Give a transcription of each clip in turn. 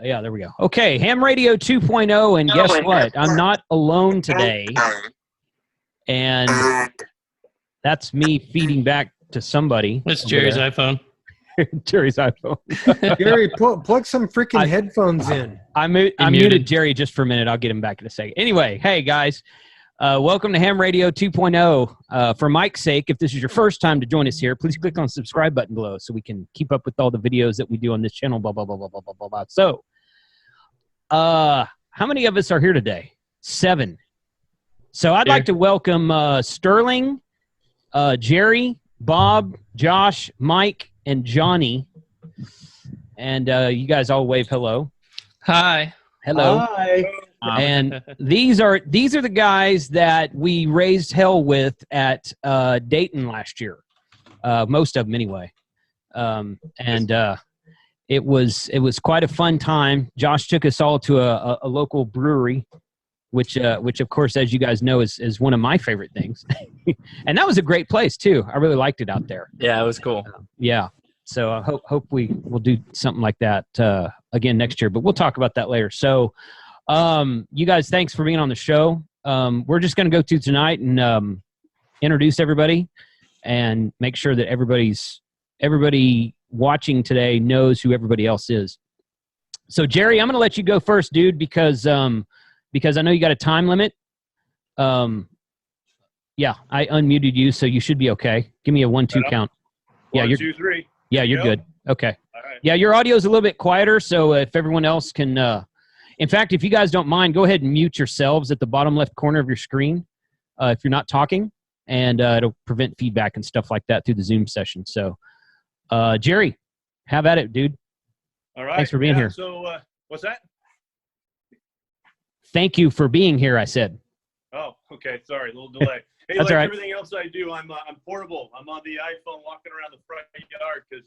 Yeah, there we go. Okay, Ham Radio 2.0, and guess what? I'm not alone today, and that's me feeding back to somebody. It's Jerry's iPhone. Jerry's iPhone. Jerry, plug some freaking headphones in. I muted Jerry just for a minute. I'll get him back in a second. Anyway, hey, guys. Welcome to Ham Radio 2.0. For Mike's sake, if this is your first time to join us here, please click on the subscribe button below so we can keep up with all the videos that we do on this channel, blah, blah, blah, blah, blah, blah, blah, blah. So, how many of us are here today? 7. So I'd like to welcome Sterling, Jerry, Bob, Josh, Mike, and Johnny. And you guys all wave hello. Hi. Hello. Hi. And these are the guys that we raised hell with at Dayton last year. Most of them anyway. It was quite a fun time. Josh took us all to a local brewery, which of course, as you guys know, is one of my favorite things. And that was a great place too. I really liked it out there. Yeah, it was cool. Yeah. So I hope we will do something like that again next year, but we'll talk about that later. So you guys, thanks for being on the show. We're just going to go through tonight and introduce everybody and make sure that everybody watching today knows who everybody else is. So Jerry, I'm going to let you go first, dude, because I know you got a time limit. Yeah, I unmuted you, so you should be okay. Give me a 1-2 count. Yeah, 1, 2, 3. Yeah, you're good. Okay. All right. Yeah, your audio is a little bit quieter, so if everyone else can, in fact, if you guys don't mind, go ahead and mute yourselves at the bottom left corner of your screen if you're not talking, and it'll prevent feedback and stuff like that through the Zoom session. So, Jerry, have at it, dude. All right. Thanks for being here. So, what's that? Thank you for being here, I said. Oh, okay. Sorry, a little delay. Hey, That's like all right. everything else I do, I'm portable. I'm on the iPhone walking around the front yard because,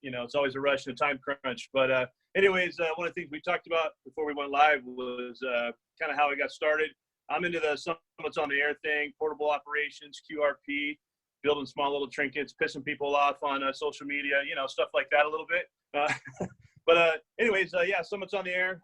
it's always a rush and a time crunch. But anyways, one of the things we talked about before we went live was kind of how I got started. I'm into the Summits on the Air thing, portable operations, QRP, building small little trinkets, pissing people off on social media, stuff like that a little bit. But anyways, Summits on the Air,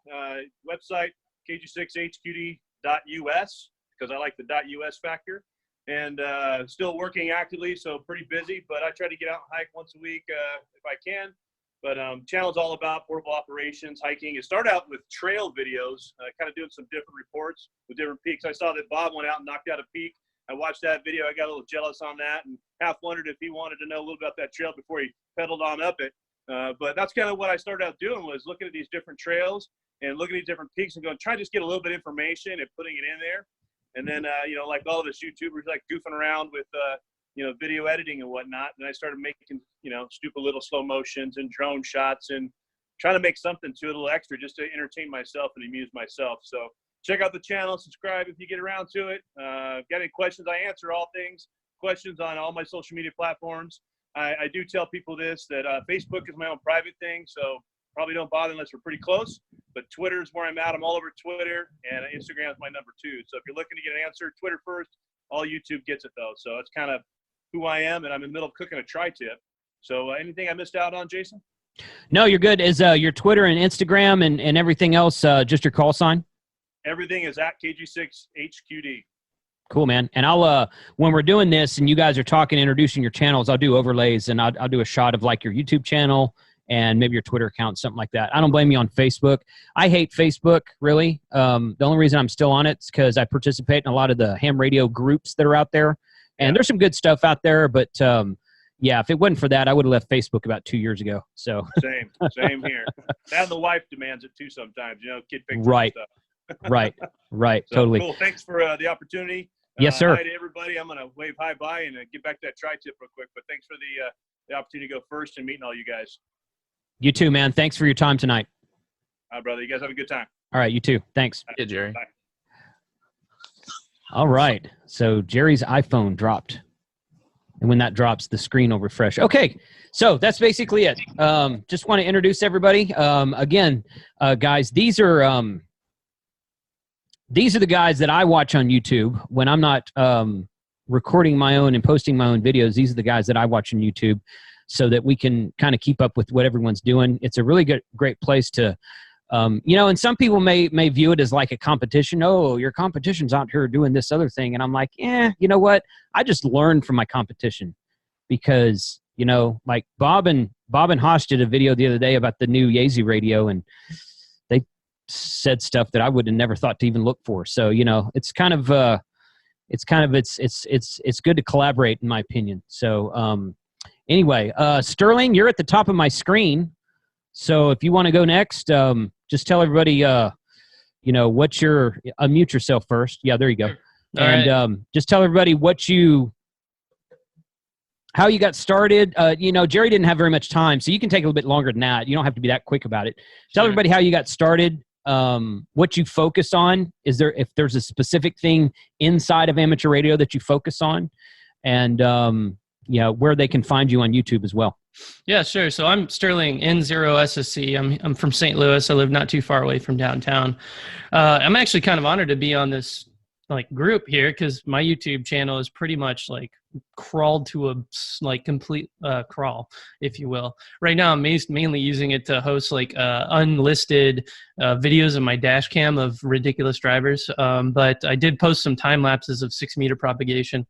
website, kg6hqd.us, because I like the .us factor. And still working actively, so pretty busy, but I try to get out and hike once a week if I can. But channel's all about portable operations, hiking. It started out with trail videos, kind of doing some different reports with different peaks. I saw that Bob went out and knocked out a peak. I watched that video. I got a little jealous on that and half wondered if he wanted to know a little about that trail before he pedaled on up it. But that's kind of what I started out doing, was looking at these different trails and looking at these different peaks and going, try to just get a little bit of information and putting it in there. And then, like all of us YouTubers, like goofing around with, video editing and whatnot. And I started making, stupid little slow motions and drone shots and trying to make something to it a little extra just to entertain myself and amuse myself. So check out the channel, subscribe if you get around to it. Got any questions? I answer all questions on all my social media platforms. I do tell people this, that Facebook is my own private thing. So probably don't bother unless we're pretty close, but Twitter is where I'm at. I'm all over Twitter, and Instagram is my number 2. So if you're looking to get an answer, Twitter first. All YouTube gets it, though. So it's kind of who I am, and I'm in the middle of cooking a tri-tip. So anything I missed out on, Jason? No, you're good. Is your Twitter and Instagram and everything else just your call sign? Everything is at KG6HQD. Cool, man. And I'll when we're doing this and you guys are talking, introducing your channels, I'll do overlays, and I'll do a shot of like your YouTube channel and maybe your Twitter account, something like that. I don't blame you on Facebook. I hate Facebook, really. The only reason I'm still on it is because I participate in a lot of the ham radio groups that are out there. And there's some good stuff out there. But, yeah, if it wasn't for that, I would have left Facebook about 2 years ago. So Same here. And the wife demands it, too, sometimes, kid pictures right. and stuff. Right, So, totally. Cool. Thanks for the opportunity. Yes, sir. Hi to everybody. I'm going to wave hi-bye and get back to that tri-tip real quick. But thanks for the opportunity to go first and meeting all you guys. You too, man. Thanks for your time tonight. All right, brother. You guys have a good time. All right, you too. Thanks. Yeah, Jerry. Bye. All right. So Jerry's iPhone dropped. And when that drops, the screen will refresh. Okay. So that's basically it. Just want to introduce everybody. Again, guys, these are the guys that I watch on YouTube when I'm not recording my own and posting my own videos. These are the guys that I watch on YouTube, so that we can kind of keep up with what everyone's doing. It's a really great place to And some people may view it as like a competition. Oh, your competition's out here doing this other thing. And I'm like, you know what? I just learned from my competition because, like Bob and Hosh did a video the other day about the new Yaezy radio, and they said stuff that I would have never thought to even look for. So, it's good to collaborate, in my opinion. So, anyway, Sterling, you're at the top of my screen. So if you want to go next, just tell everybody, what unmute yourself first. Yeah, there you go. All right. Just tell everybody how you got started. Jerry didn't have very much time, so you can take a little bit longer than that. You don't have to be that quick about it. Tell everybody how you got started, what you focus on. If there's a specific thing inside of amateur radio that you focus on, and where they can find you on YouTube as well. Yeah, sure. So I'm Sterling N0SSC. I'm from St. Louis. I live not too far away from downtown. I'm actually kind of honored to be on this group here because my YouTube channel is pretty much crawled to a complete crawl, if you will. Right now, I'm mainly using it to host unlisted videos of my dash cam of ridiculous drivers. But I did post some time lapses of 6-meter propagation.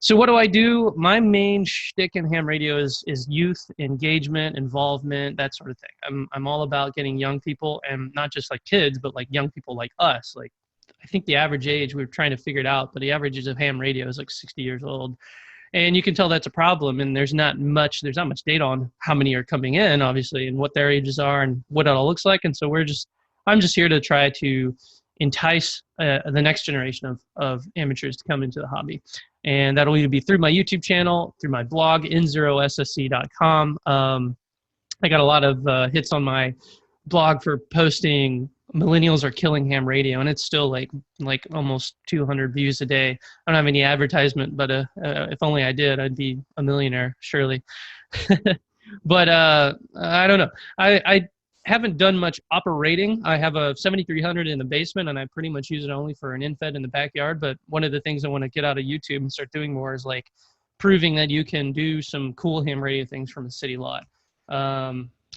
So what do I do? My main shtick in ham radio is youth engagement, involvement, that sort of thing. I'm all about getting young people, and not just kids, but young people like us. I think the average age, we're trying to figure it out, but the average age of ham radio is 60 years old. And you can tell that's a problem, and there's not much data on how many are coming in, obviously, and what their ages are and what it all looks like. And so I'm just here to try to entice the next generation of amateurs to come into the hobby. And that'll either be through my YouTube channel, through my blog, n0ssc.com. I got a lot of hits on my blog for posting millennials are killing ham radio, and it's still like almost 200 views a day. I don't have any advertisement, but if only I did, I'd be a millionaire, surely. But I don't know. I haven't done much operating. I have a 7300 in the basement, and I pretty much use it only for an in-fed in the backyard. But one of the things I want to get out of YouTube and start doing more is proving that you can do some cool ham radio things from a city lot.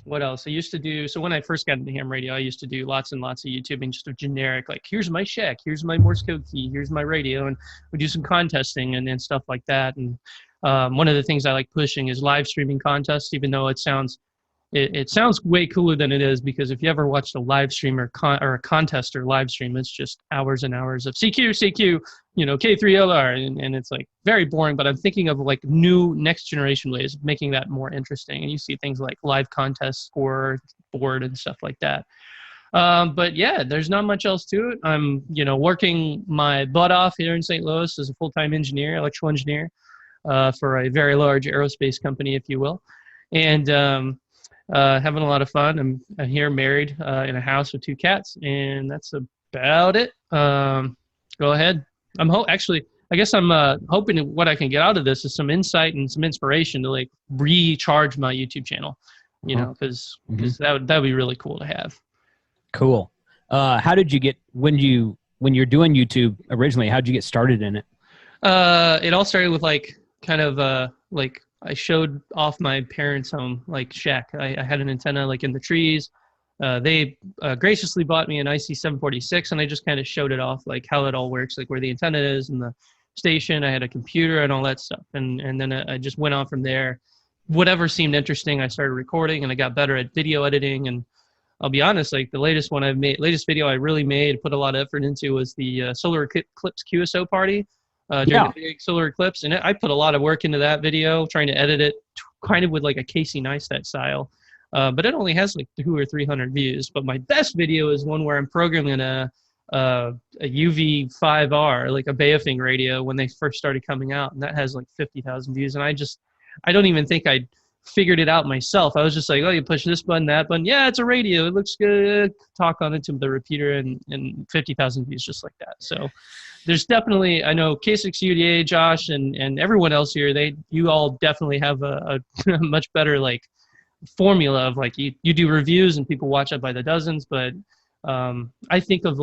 What else? I used to do, so when I first got into ham radio, I used to do lots and lots of YouTubing, just a generic, here's my shack, here's my Morse code key, here's my radio, and we do some contesting and stuff like that. And one of the things I like pushing is live streaming contests, even though it sounds way cooler than it is, because if you ever watched a live streamer or a contester live stream, it's just hours and hours of CQ, K3LR, and it's very boring. But I'm thinking of new next generation ways of making that more interesting. And you see things like live contest score board and stuff like that. But yeah, there's not much else to it. I'm working my butt off here in St. Louis as a full-time engineer, electrical engineer, for a very large aerospace company, if you will, and having a lot of fun. I'm here married in a house with 2 cats, and that's about it. Go ahead. Actually, I guess I'm hoping that what I can get out of this is some insight and some inspiration to recharge my YouTube channel, because that would be really cool to have. Cool. How did you get, when you're doing YouTube originally, how'd you get started in it? It all started with I showed off my parents' home, shack. I had an antenna in the trees. They graciously bought me an IC746, and I just kind of showed it off, how it all works, where the antenna is and the station. I had a computer and all that stuff. And then I just went on from there. Whatever seemed interesting, I started recording, and I got better at video editing. And I'll be honest, the latest video I really made, put a lot of effort into, was the Solar Eclipse QSO party. During the big solar eclipse, and I put a lot of work into that video, trying to edit it kind of with a Casey Neistat style, but it only has 200 or 300 views. But my best video is one where I'm programming a UV5R, a Baofeng radio, when they first started coming out, and that has 50,000 views. And I don't even think I figured it out myself. I was just you push this button, that button, yeah, it's a radio, it looks good, talk on it to the repeater, and 50,000 views just like that. So there's definitely, I know K6UDA, Josh, and everyone else here, you all definitely have a much better formula of you do reviews and people watch it by the dozens. But I think of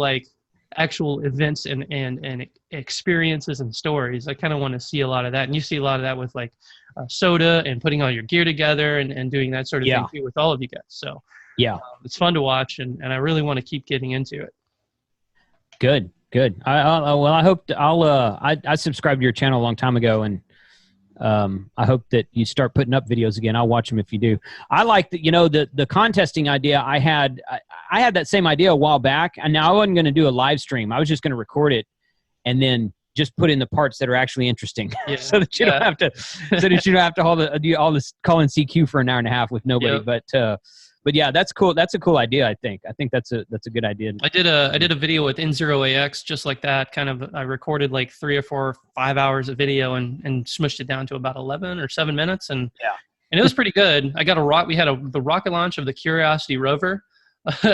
actual events and experiences and stories. I kind of want to see a lot of that, and you see a lot of that with soda and putting all your gear together and doing that sort of thing too with all of you guys. So Yeah. It's fun to watch, and I really want to keep getting into it. Good. Well, I hope I subscribed to your channel a long time ago, and I hope that you start putting up videos again. I'll watch them if you do. I like the contesting idea. I had that same idea a while back, and now I wasn't going to do a live stream. I was just going to record it and then just put in the parts that are actually interesting, so that you don't have to do all this calling CQ for an hour and a half with nobody. Yep. But yeah, that's cool. That's a cool idea. I think that's a good idea. I did a video with N0AX just like that. Kind of, I recorded like 3 or 4 or 5 hours of video and smushed it down to about 11 or 7 minutes, and it was pretty good. I got we had the rocket launch of the Curiosity rover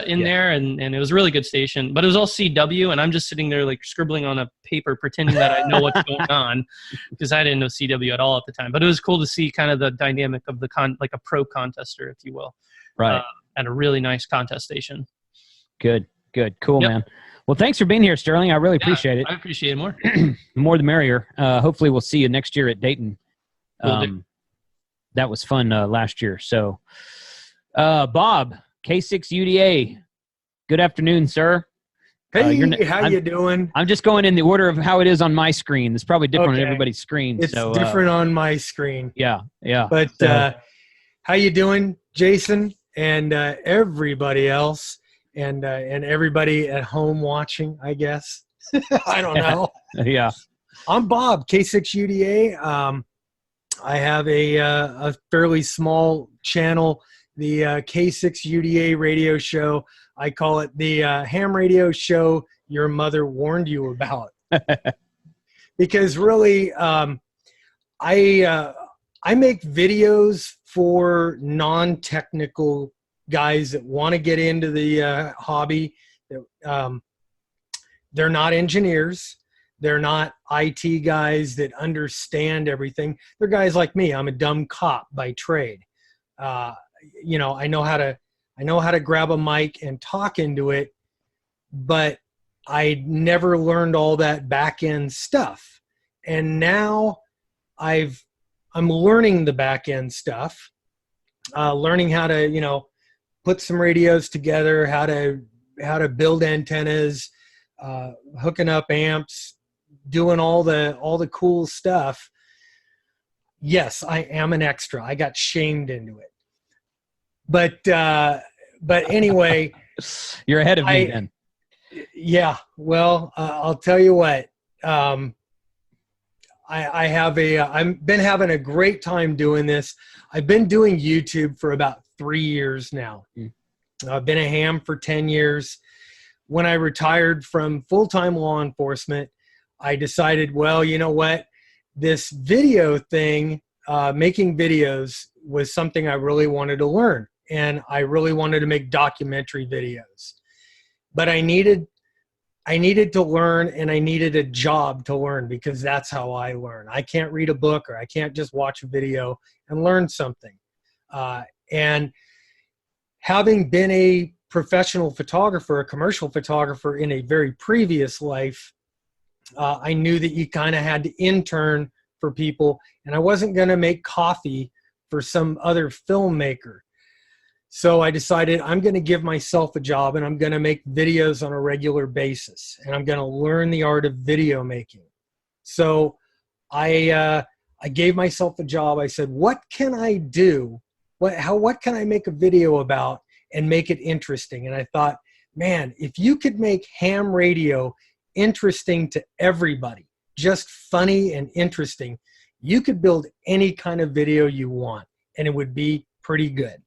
in there, and it was a really good station. But it was all CW, and I'm just sitting there like scribbling on a paper, pretending that I know what's going on, because I didn't know CW at all at the time. But it was cool to see kind of the dynamic of the like a pro contester, if you will. Right. At a really nice contest station. Good. Cool, man. Well, thanks for being here, Sterling. I really appreciate it. I appreciate it more. The more the merrier. Hopefully we'll see you next year at Dayton. That was fun last year. So, Bob, K6UDA, good afternoon, sir. Hey, how you doing? I'm just going in the order of how it is on my screen. It's probably different on everybody's screen. It's different on my screen. Yeah. But how you doing, Jason, and everybody else, and everybody at home watching, I guess. I don't know. Yeah. I'm Bob, K6UDA. I have a fairly small channel, the K6UDA radio show. I call it the ham radio show your mother warned you about. Because really, I make videos for non-technical guys that want to get into the hobby. They're not engineers. They're not IT guys that understand everything. They're guys like me. I'm a dumb cop by trade. I know how to grab a mic and talk into it, but I never learned all that back end stuff. And now I'm learning the back end stuff, learning how to, put some radios together, how to build antennas, hooking up amps, doing all the cool stuff. Yes, I am an extra. I got shamed into it. But anyway, you're ahead of me then. Yeah. Well, I'll tell you what, I've been having a great time doing this. I've been doing YouTube for about 3 years now. I've been a ham for 10 years. When I retired from full-time law enforcement, I decided, well, you know what? This video thing, making videos, was something I really wanted to learn. And I really wanted to make documentary videos. But I needed to learn, and I needed a job to learn, because that's how I learn. I can't read a book, or I can't just watch a video and learn something. And having been a professional photographer, a commercial photographer in a very previous life, I knew that you kind of had to intern for people, and I wasn't going to make coffee for some other filmmaker. So I decided I'm going to give myself a job, and I'm going to make videos on a regular basis, and I'm going to learn the art of video making. So I gave myself a job. I said, what can I do? What can I make a video about and make it interesting? And I thought, man, if you could make ham radio interesting to everybody, just funny and interesting, you could build any kind of video you want, and it would be pretty good.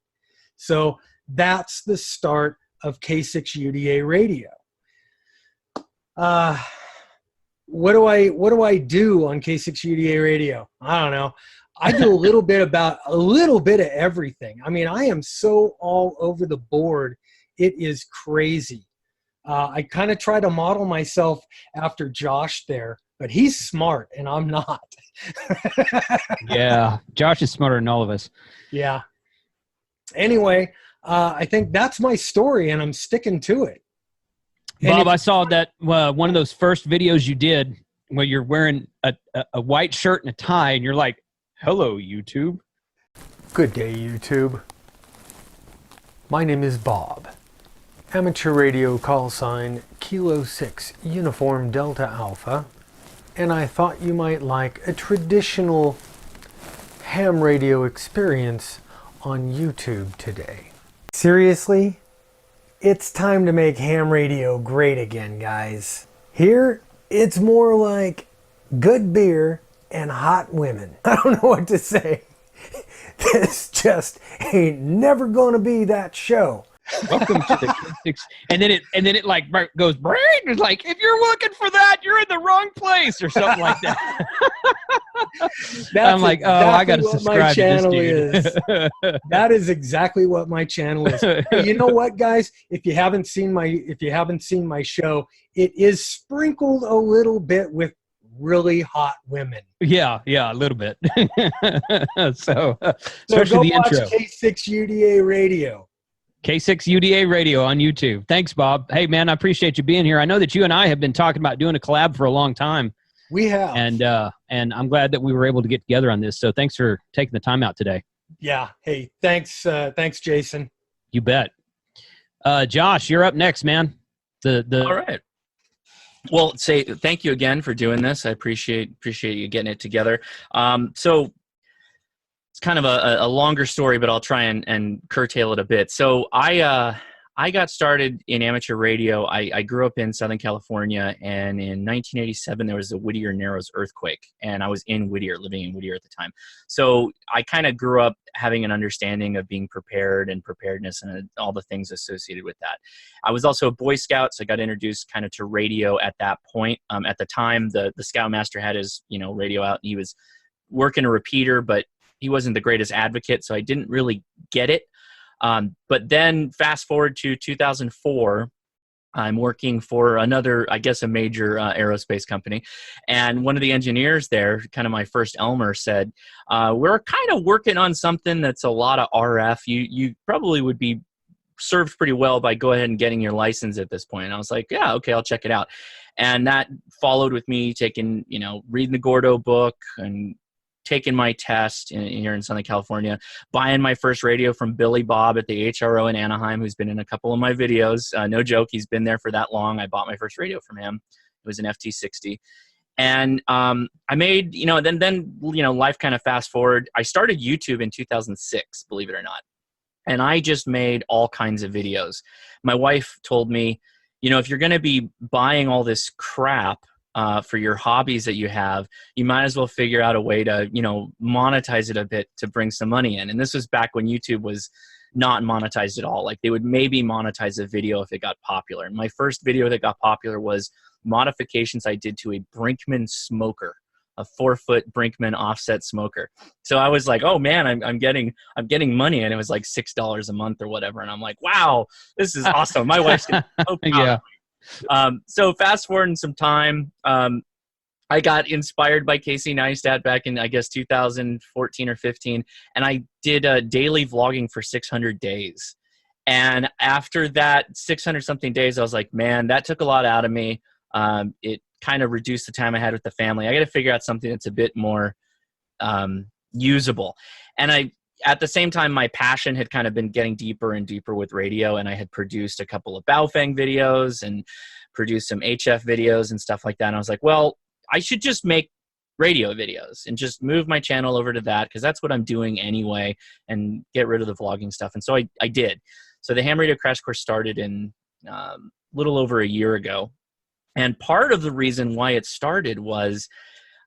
So that's the start of K6UDA radio. What do I do on K6UDA radio? I don't know. I do a little bit of everything. I mean, I am so all over the board. It is crazy. I kind of try to model myself after Josh there, but he's smart and I'm not. Yeah, Josh is smarter than all of us. Yeah. Anyway, I think that's my story, and I'm sticking to it. Bob, I saw that one of those first videos you did where you're wearing a white shirt and a tie, and you're like, hello, YouTube. Good day, YouTube. My name is Bob. Amateur radio call sign Kilo 6 Uniform Delta Alpha. And I thought you might like a traditional ham radio experience on YouTube today. Seriously? It's time to make ham radio great again, guys. Here, it's more like good beer and hot women. I don't know what to say. This just ain't never gonna be that show. Welcome to the K6. And then it like goes, it's like, if you're looking for that, you're in the wrong place or something like that. I'm like, oh, I got to subscribe to this dude. That is exactly what my channel is. Hey, you know what, guys? If you haven't seen my show, it is sprinkled a little bit with really hot women. Yeah, a little bit. So go especially the watch intro. K6 UDA Radio. K6 UDA Radio on YouTube. Thanks, Bob. Hey, man, I appreciate you being here. I know that you and I have been talking about doing a collab for a long time. We have. And I'm glad that we were able to get together on this. So thanks for taking the time out today. Yeah. Hey, thanks, Jason. You bet. Josh, you're up next, man. All right. Well, thank you again for doing this. I appreciate you getting it together. So it's kind of a longer story, but I'll try and curtail it a bit. So I got started in amateur radio. I grew up in Southern California, and in 1987 there was a Whittier Narrows earthquake, and I was living in Whittier at the time. So I kind of grew up having an understanding of being prepared and preparedness and all the things associated with that. I was also a Boy Scout, so I got introduced kind of to radio at that point. At the time, the Scoutmaster had his radio out, and he was working a repeater, but he wasn't the greatest advocate, so I didn't really get it. But then fast forward to 2004, I'm working for another, I guess, a major aerospace company. And one of the engineers there, kind of my first Elmer, said, we're kind of working on something that's a lot of RF. You probably would be served pretty well by go ahead and getting your license at this point. And I was like, yeah, okay, I'll check it out. And that followed with me taking, reading the Gordo book and taking my test here in Southern California, buying my first radio from Billy Bob at the HRO in Anaheim, who's been in a couple of my videos. No joke, he's been there for that long. I bought my first radio from him. It was an FT60. And I made, then life kind of fast forward. I started YouTube in 2006, believe it or not. And I just made all kinds of videos. My wife told me, if you're going to be buying all this crap for your hobbies that you have, you might as well figure out a way to, monetize it a bit to bring some money in. And this was back when YouTube was not monetized at all. Like, they would maybe monetize a video if it got popular. And my first video that got popular was modifications I did to a Brinkman smoker, a 4-foot Brinkman offset smoker. So I was like, oh man, I'm getting money. And it was like $6 a month or whatever. And I'm like, wow, this is awesome. My wife's so proud. Yeah. So fast forward in some time, I got inspired by Casey Neistat back in, I guess, 2014 or 15. And I did daily vlogging for 600 days. And after that 600 something days, I was like, man, that took a lot out of me. It kind of reduced the time I had with the family. I got to figure out something that's a bit more usable. And at the same time, my passion had kind of been getting deeper and deeper with radio, and I had produced a couple of Baofeng videos and produced some HF videos and stuff like that. And I was like, well, I should just make radio videos and just move my channel over to that, because that's what I'm doing anyway, and get rid of the vlogging stuff. And so I did. So the Ham Radio Crash Course started in a little over a year ago. And part of the reason why it started was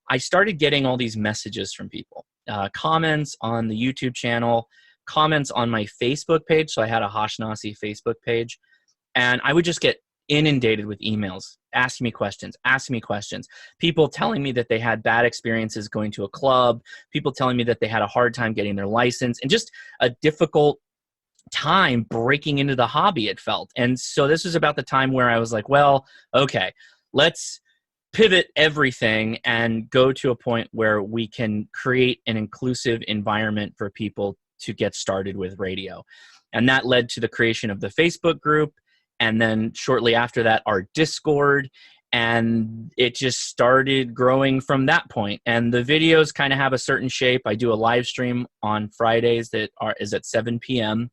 I started getting all these messages from people. Comments on the YouTube channel, comments on my Facebook page. So I had a Hashnasi Facebook page, and I would just get inundated with emails asking me questions, people telling me that they had bad experiences going to a club, people telling me that they had a hard time getting their license, and just a difficult time breaking into the hobby, it felt. And so this was about the time where I was like, well, okay, let's pivot everything and go to a point where we can create an inclusive environment for people to get started with radio. And that led to the creation of the Facebook group. And then shortly after that, our Discord. And it just started growing from that point. And the videos kind of have a certain shape. I do a live stream on Fridays that is at 7 p.m.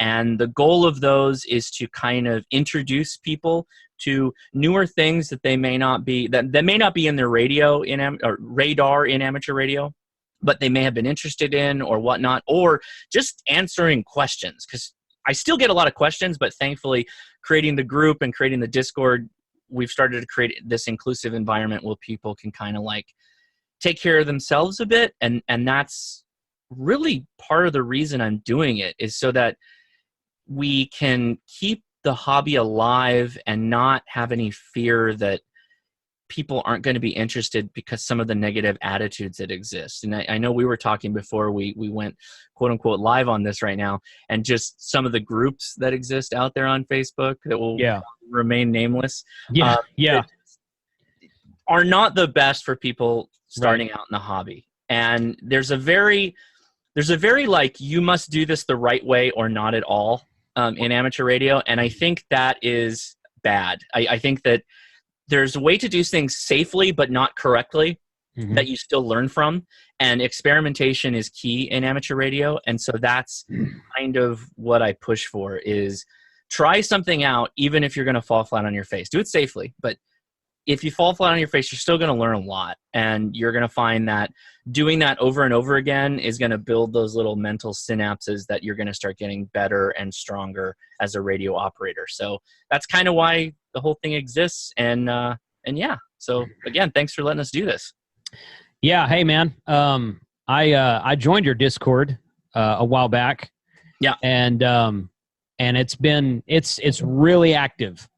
And the goal of those is to kind of introduce people to newer things that they may not be, that may not be in their radar in amateur radio, but they may have been interested in or whatnot, or just answering questions. Because I still get a lot of questions, but thankfully creating the group and creating the Discord, we've started to create this inclusive environment where people can kind of like take care of themselves a bit. And that's really part of the reason I'm doing it, is so that we can keep the hobby alive and not have any fear that people aren't going to be interested because some of the negative attitudes that exist. And I know we were talking before we went quote unquote live on this right now, and just some of the groups that exist out there on Facebook that will remain nameless. Are not the best for people starting out in the hobby. And there's a very like, you must do this the right way or not at all in amateur radio. And I think that is bad. I think that there's a way to do things safely, but not correctly, that you still learn from. And experimentation is key in amateur radio. And so that's kind of what I push for, is try something out, even if you're going to fall flat on your face. Do it safely, but if you fall flat on your face, you're still going to learn a lot. And you're going to find that doing that over and over again is going to build those little mental synapses that you're going to start getting better and stronger as a radio operator. So that's kind of why the whole thing exists. And yeah, so again, thanks for letting us do this. Yeah. Hey, man. I joined your Discord a while back. Yeah. And it's really active.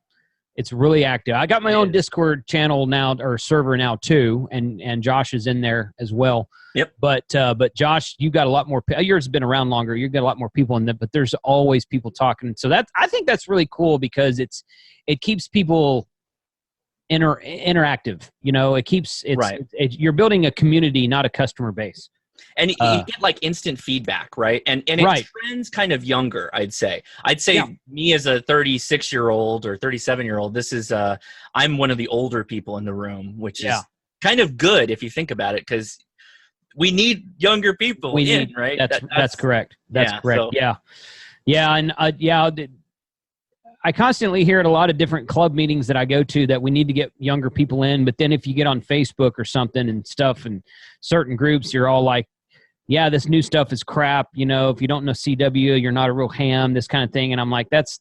It's really active. I got my own Discord channel now, or server now too, and Josh is in there as well. Yep. But Josh, you got a lot more. Yours has been around longer. You got a lot more people in there, but there's always people talking. So I think that's really cool, because it keeps people interactive. You know, you're building a community, not a customer base. And you get like instant feedback, right? And it trends kind of younger, I'd say. Me as a 36-year-old or 37-year-old, this is I'm one of the older people in the room, which is kind of good if you think about it, because we need younger people right? That's correct. That's correct. So. Yeah. And I constantly hear at a lot of different club meetings that I go to that we need to get younger people in. But then if you get on Facebook or something and stuff and certain groups, you're all like, yeah, this new stuff is crap. You know, if you don't know CW, you're not a real ham, this kind of thing. And I'm like, that's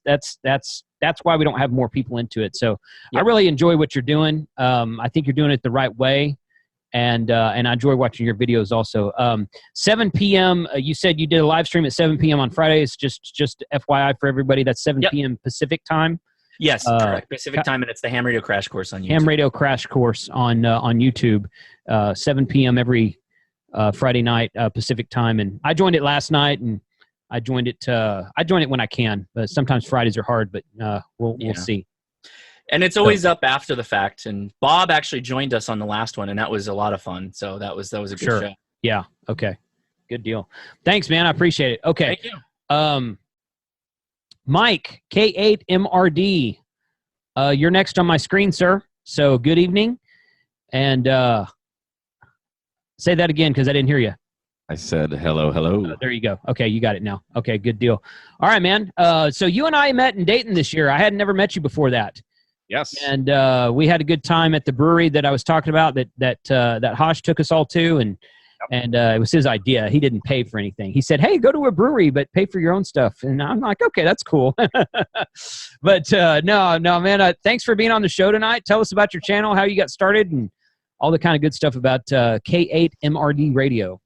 why we don't have more people into it. So I really enjoy what you're doing. I think you're doing it the right way. And I enjoy watching your videos also. 7 p.m. You said you did a live stream at 7 p.m. on Fridays. Just FYI for everybody, that's 7 p.m. Pacific time. Yes, correct. Pacific time, and it's the Ham Radio Crash Course on YouTube. Ham Radio Crash Course on YouTube, 7 p.m. every Friday night Pacific time. And I joined it last night, and I joined it when I can. But sometimes Fridays are hard, but we'll see. And it's always up after the fact. And Bob actually joined us on the last one, and that was a lot of fun. So that was a good show. Yeah. Okay. Good deal. Thanks, man. I appreciate it. Okay. Thank you. Mike, K8MRD. You're next on my screen, sir. So good evening. And say that again, because I didn't hear you. I said hello, hello. There you go. Okay, you got it now. Okay, good deal. All right, man. So you and I met in Dayton this year. I had never met you before that. Yes. And we had a good time at the brewery that I was talking about that Hosh took us all to, and it was his idea. He didn't pay for anything. He said, "Hey, go to a brewery, but pay for your own stuff." And I'm like, "Okay, that's cool." But no, man. Thanks for being on the show tonight. Tell us about your channel, how you got started, and all the kind of good stuff about K8MRD Radio.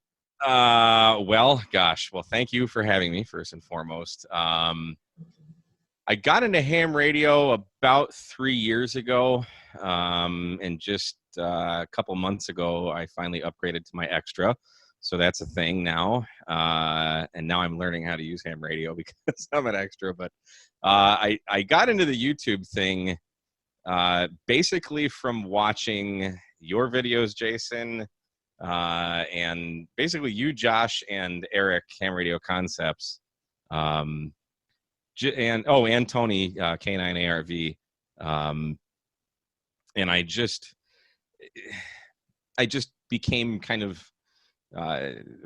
Well, thank you for having me, first and foremost. I got into ham radio about 3 years ago, and just a couple months ago, I finally upgraded to my extra. So that's a thing now. And now I'm learning how to use ham radio because I'm an extra. But I got into the YouTube thing basically from watching your videos, Jason, and basically you, Josh, and Eric, Ham Radio Concepts. And Tony, K9ARV. And I just became kind of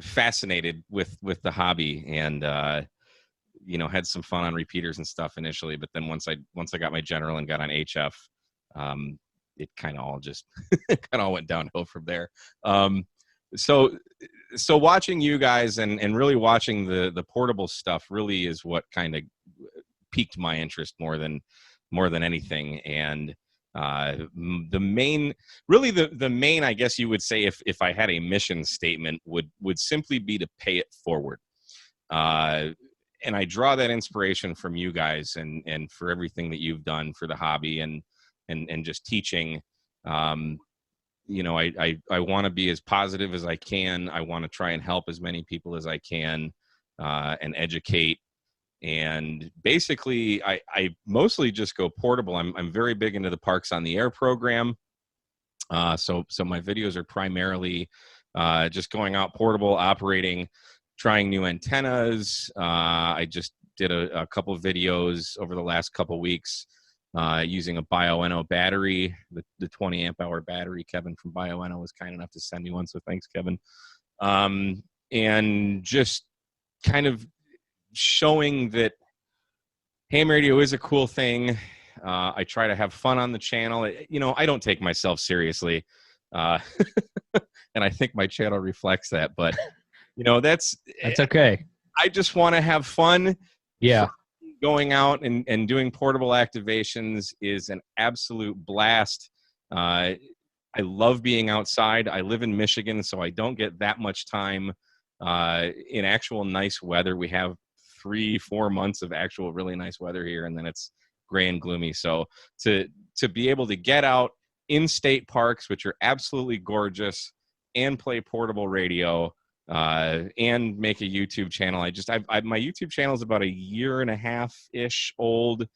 fascinated with the hobby, and you know, had some fun on repeaters and stuff initially, but then once I got my general and got on HF, it kind of all just kind of all went downhill from there. So watching you guys and really watching the portable stuff really is what kind of piqued my interest more than anything. And the main, I guess you would say, if I had a mission statement, would simply be to pay it forward. And I draw that inspiration from you guys and for everything that you've done for the hobby and just teaching. You know, I want to be as positive as I can. I want to try and help as many people as I can, and educate. And basically, I mostly just go portable. I'm very big into the Parks on the Air program. So my videos are primarily just going out portable, operating, trying new antennas. I just did a couple of videos over the last couple of weeks using a BioEnno battery, the 20 amp hour battery. Kevin from BioEnno was kind enough to send me one, so thanks, Kevin. And just kind of showing that ham radio is a cool thing. I try to have fun on the channel. You know, I don't take myself seriously, and I think my channel reflects that. But you know, that's okay. I just want to have fun. Yeah. Going out and doing portable activations is an absolute blast. I love being outside. I live in Michigan, so I don't get that much time in actual nice weather. We have 3-4 months of actual really nice weather here, and then it's gray and gloomy. So to be able to get out in state parks, which are absolutely gorgeous, and play portable radio, and make a YouTube channel. My YouTube channel is about 1.5-ish old.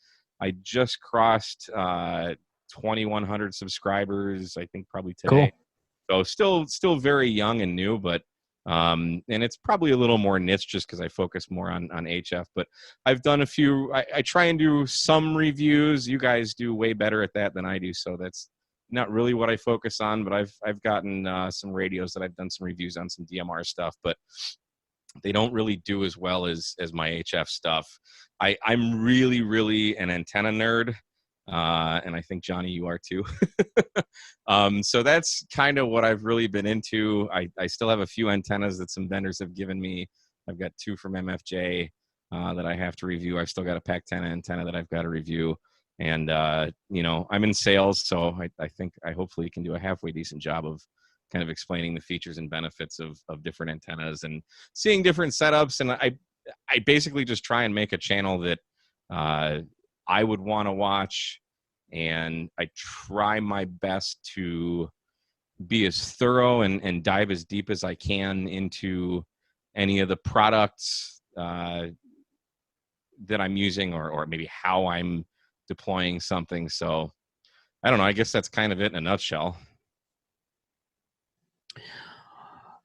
I just crossed 2,100 subscribers, I think, probably today. Cool. So still very young and new, but and it's probably a little more niche just because I focus more on HF. But I've done a few. I try and do some reviews. You guys do way better at that than I do, so that's not really what I focus on. But I've gotten some radios that I've done some reviews on, some DMR stuff, but they don't really do as well as my HF stuff. I'm really an antenna nerd. And I think, Johnny, you are too. So that's kind of what I've really been into. I still have a few antennas that some vendors have given me. I've got 2 from MFJ that I have to review. I've still got a PAC-10 antenna that I've got to review. And, you know, I'm in sales, so I hopefully can do a halfway decent job of kind of explaining the features and benefits of different antennas and seeing different setups. And I basically just try and make a channel that I would want to watch, and I try my best to be as thorough and dive as deep as I can into any of the products that I'm using, or maybe how I'm deploying something. So I don't know, I guess that's kind of it in a nutshell.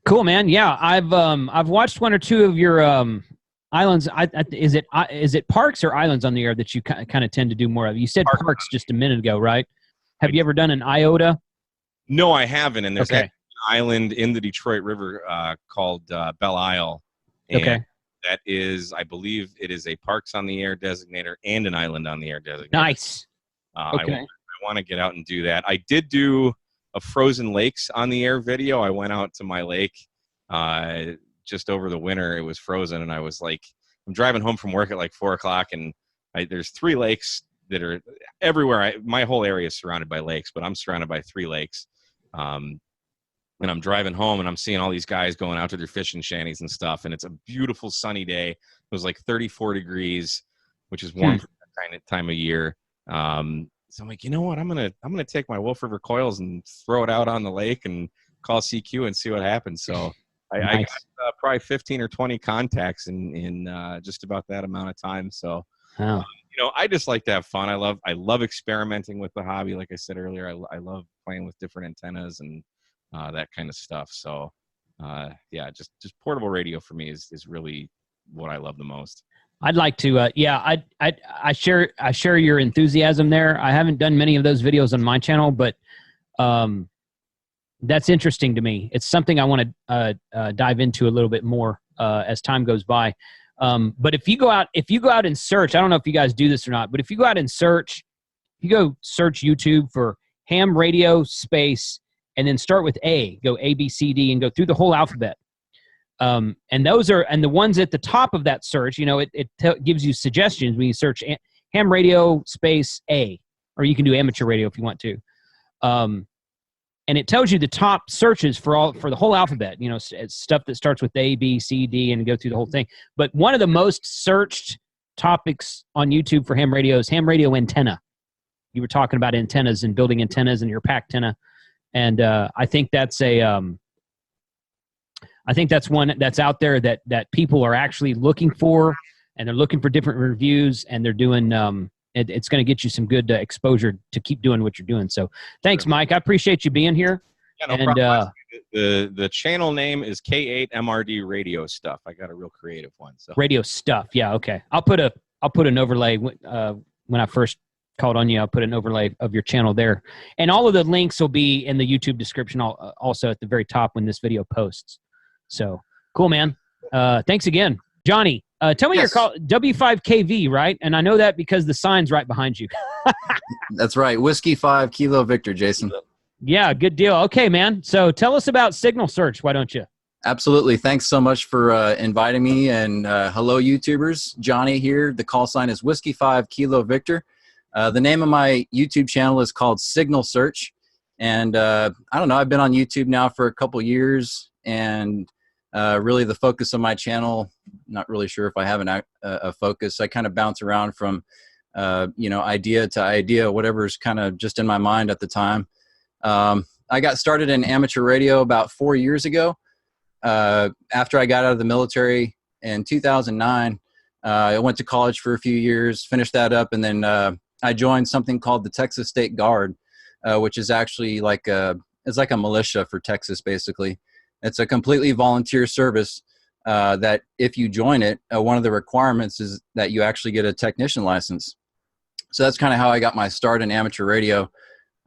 Cool, man. Yeah, I've watched 1 or 2 of your islands. Is it parks or islands on the air that you kind of tend to do more of? You said parks just a minute ago, right? Have you ever done an IOTA? No, I haven't. And there's an island in the Detroit River called Belle Isle. And that is, I believe it is a parks on the air designator and an island on the air designator. Nice. I want to get out and do that. I did do a frozen lakes on the air video. I went out to my lake just over the winter. It was frozen, and I was like, I'm driving home from work at like 4 o'clock, and there's 3 lakes that are everywhere. My whole area is surrounded by lakes, but I'm surrounded by 3 lakes. And I'm driving home, and I'm seeing all these guys going out to their fishing shanties and stuff, and it's a beautiful sunny day. It was like 34 degrees, which is warm for that kind of time of year. So I'm like, you know what? I'm gonna take my Wolf River coils and throw it out on the lake and call CQ and see what happens. So I got probably 15 or 20 contacts in just about that amount of time. So you know, I just like to have fun. I love experimenting with the hobby. Like I said earlier, I love playing with different antennas and that kind of stuff. So yeah, just portable radio for me is really what I love the most. I'd like to, I share your enthusiasm there. I haven't done many of those videos on my channel, but that's interesting to me. It's something I want to dive into a little bit more as time goes by. But if you go out and search, I don't know if you guys do this or not, but if you go out and search, if you go search YouTube for ham radio space and then start with go A, B, C, D, and go through the whole alphabet. And the ones at the top of that search, it gives you suggestions when you search ham radio space A, or you can do amateur radio if you want to. And it tells you the top searches for the whole alphabet, it's stuff that starts with A, B, C, D, and go through the whole thing. But one of the most searched topics on YouTube for ham radio is ham radio antenna. You were talking about antennas and building antennas and your pack antenna. And I think that's one that's out there that people are actually looking for, and they're looking for different reviews, and they're doing it's going to get you some good exposure to keep doing what you're doing. So thanks, Mike. I appreciate you being here. Yeah, no problem. The channel name is K8MRD Radio Stuff. I got a real creative one. So Radio Stuff. Yeah. Okay. I'll put an overlay when I first called on you. I'll put an overlay of your channel there, and all of the links will be in the YouTube description. Also at the very top when this video posts. So cool, man. Thanks again, Johnny. Tell me your call, W5KV, right? And I know that because the sign's right behind you. That's right. Whiskey 5 Kilo Victor, Jason. Yeah, good deal. Okay, man. So tell us about Signal Search. Why don't you? Absolutely. Thanks so much for inviting me. And hello, YouTubers. Johnny here. The call sign is Whiskey 5 Kilo Victor. The name of my YouTube channel is called Signal Search. And I don't know, I've been on YouTube now for a couple years, and really the focus of my channel, not really sure if I have a focus. I kind of bounce around from, idea to idea, whatever's kind of just in my mind at the time. I got started in amateur radio about 4 years ago. After I got out of the military in 2009, I went to college for a few years, finished that up, and then I joined something called the Texas State Guard, which is actually it's like a militia for Texas, basically. It's a completely volunteer service that if you join it, one of the requirements is that you actually get a technician license. So that's kind of how I got my start in amateur radio.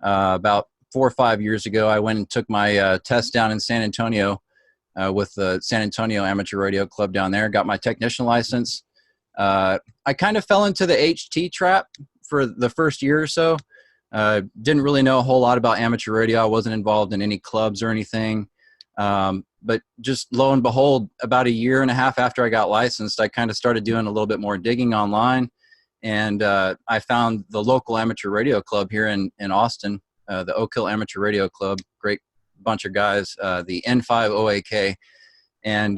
About 4 or 5 years ago, I went and took my test down in San Antonio with the San Antonio Amateur Radio Club down there, got my technician license. I kind of fell into the HT trap for the first year or so. Didn't really know a whole lot about amateur radio. I wasn't involved in any clubs or anything. But just lo and behold, about 1.5 years after I got licensed, I kind of started doing a little bit more digging online. And I found the local amateur radio club here in Austin, the Oak Hill Amateur Radio Club. Great bunch of guys, the N5OAK. And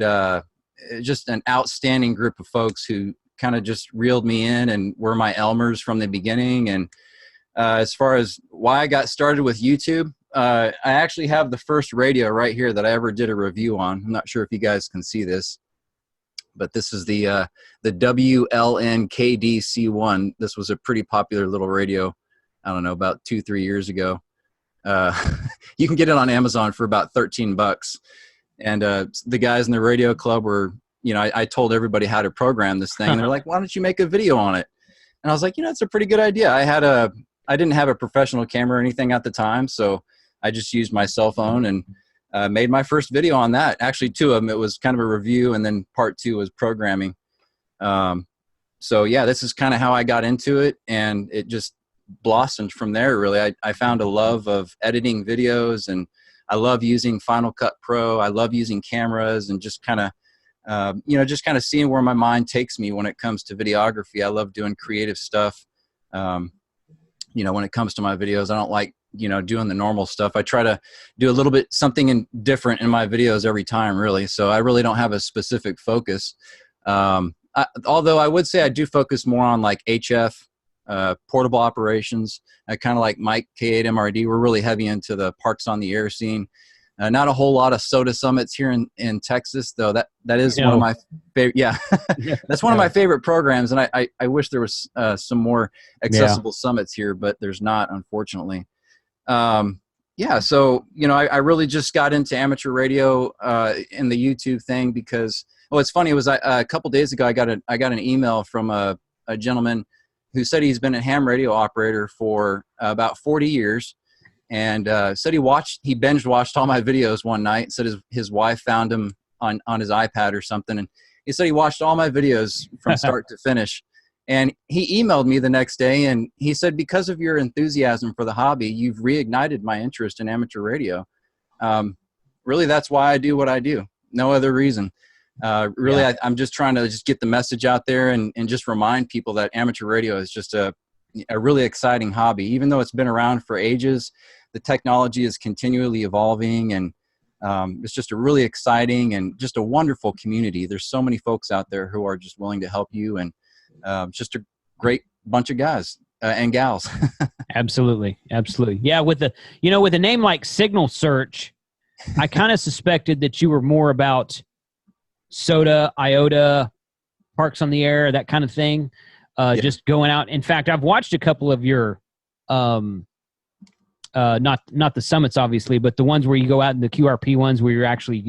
just an outstanding group of folks who kind of just reeled me in and were my Elmers from the beginning. And as far as why I got started with YouTube, I actually have the first radio right here that I ever did a review on. I'm not sure if you guys can see this, but this is the WLNKD-C1. This was a pretty popular little radio, I don't know, about 2-3 years ago. You can get it on Amazon for about $13. And the guys in the radio club were, I told everybody how to program this thing. And they're like, why don't you make a video on it? And I was like, it's a pretty good idea. I didn't have a professional camera or anything at the time, so I just used my cell phone and made my first video on that. Actually, 2 of them. It was kind of a review, and then part 2 was programming. So yeah, this is kind of how I got into it, and it just blossomed from there, really. I found a love of editing videos, and I love using Final Cut Pro. I love using cameras and just kind of, just kind of seeing where my mind takes me when it comes to videography. I love doing creative stuff. When it comes to my videos, I don't like, doing the normal stuff. I try to do a little bit something different in my videos every time, really. So I really don't have a specific focus. Although I would say I do focus more on like HF, portable operations. I kind of like Mike K8MRD. We're really heavy into the Parks on the Air scene. Not a whole lot of soda summits here in Texas, though. That is one of my favorite. Yeah, that's one of my favorite programs, and I wish there was some more accessible summits here, but there's not, unfortunately. So I really just got into amateur radio in the YouTube thing because it's funny. It was a couple days ago. I got an email from a gentleman who said he's been a ham radio operator for about 40 years. And said he binge watched all my videos one night. Said his wife found him on his iPad or something, and He said he watched all my videos from start to finish. And he emailed me the next day, and he said, because of your enthusiasm for the hobby, you've reignited my interest in amateur radio. Really, that's why I do what I do. No other reason. Really, yeah. I'm just trying to just get the message out there and just remind people that amateur radio is just a really exciting hobby. Even though it's been around for ages, the technology is continually evolving, and it's just a really exciting and just a wonderful community. There's so many folks out there who are just willing to help you, and just a great bunch of guys and gals. Absolutely. Absolutely. Yeah. With a name like Signal Search, I kind of suspected that you were more about Soda, IOTA, Parks on the Air, that kind of thing. Just going out. In fact, I've watched a couple of your, not the summits, obviously, but the ones where you go out in the QRP ones where you're actually,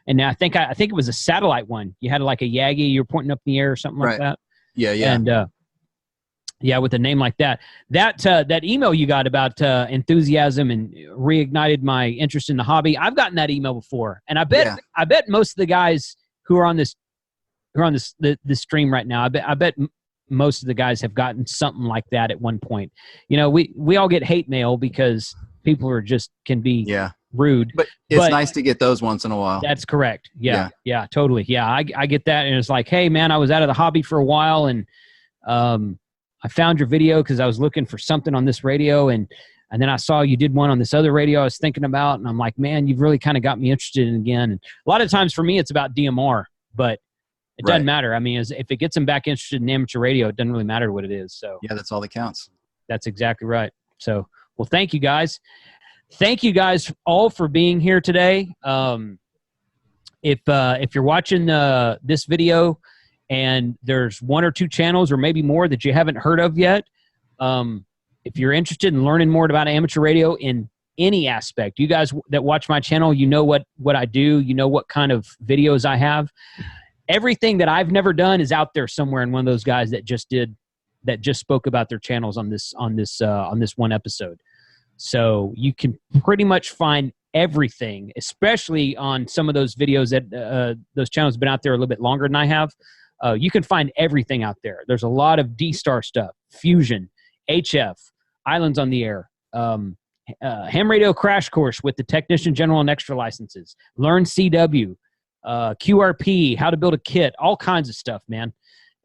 and I think it was a satellite one. You had like a Yagi, you're pointing up in the air or something like that. Yeah. And, with a name like that, that email you got about enthusiasm and reignited my interest in the hobby. I've gotten that email before, and I bet most of the guys who are on this stream right now, I bet most of the guys have gotten something like that at one point. We all get hate mail because people are can be rude, but it's nice to get those once in a while. That's correct. Yeah, totally. Yeah, I get that, and it's like, hey man, I was out of the hobby for a while, and I found your video because I was looking for something on this radio, and then I saw you did one on this other radio I was thinking about, and I'm like, man, you've really kind of got me interested in again. And a lot of times for me, it's about DMR, but it doesn't matter. I mean, if it gets them back interested in amateur radio, it doesn't really matter what it is. So yeah, that's all that counts. That's exactly right. So, well, thank you guys. Thank you guys all for being here today. If you're watching this video and there's one or two channels or maybe more that you haven't heard of yet, if you're interested in learning more about amateur radio in any aspect, you guys that watch my channel, you know what I do, you know what kind of videos I have. Everything that I've never done is out there somewhere in one of those guys that just spoke about their channels on this one episode. So you can pretty much find everything, especially on some of those videos that those channels have been out there a little bit longer than I have. You can find everything out there. There's a lot of D-Star stuff, Fusion, HF, Islands on the Air, ham radio crash course with the Technician General and Extra licenses, Learn CW, QRP, how to build a kit, all kinds of stuff, man.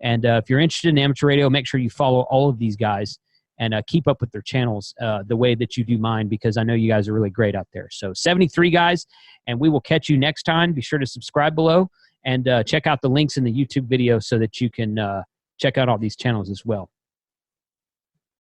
And if you're interested in amateur radio, make sure you follow all of these guys and keep up with their channels the way that you do mine, because I know you guys are really great out there. So 73 guys, and we will catch you next time. Be sure to subscribe below and check out the links in the YouTube video so that you can check out all these channels as well.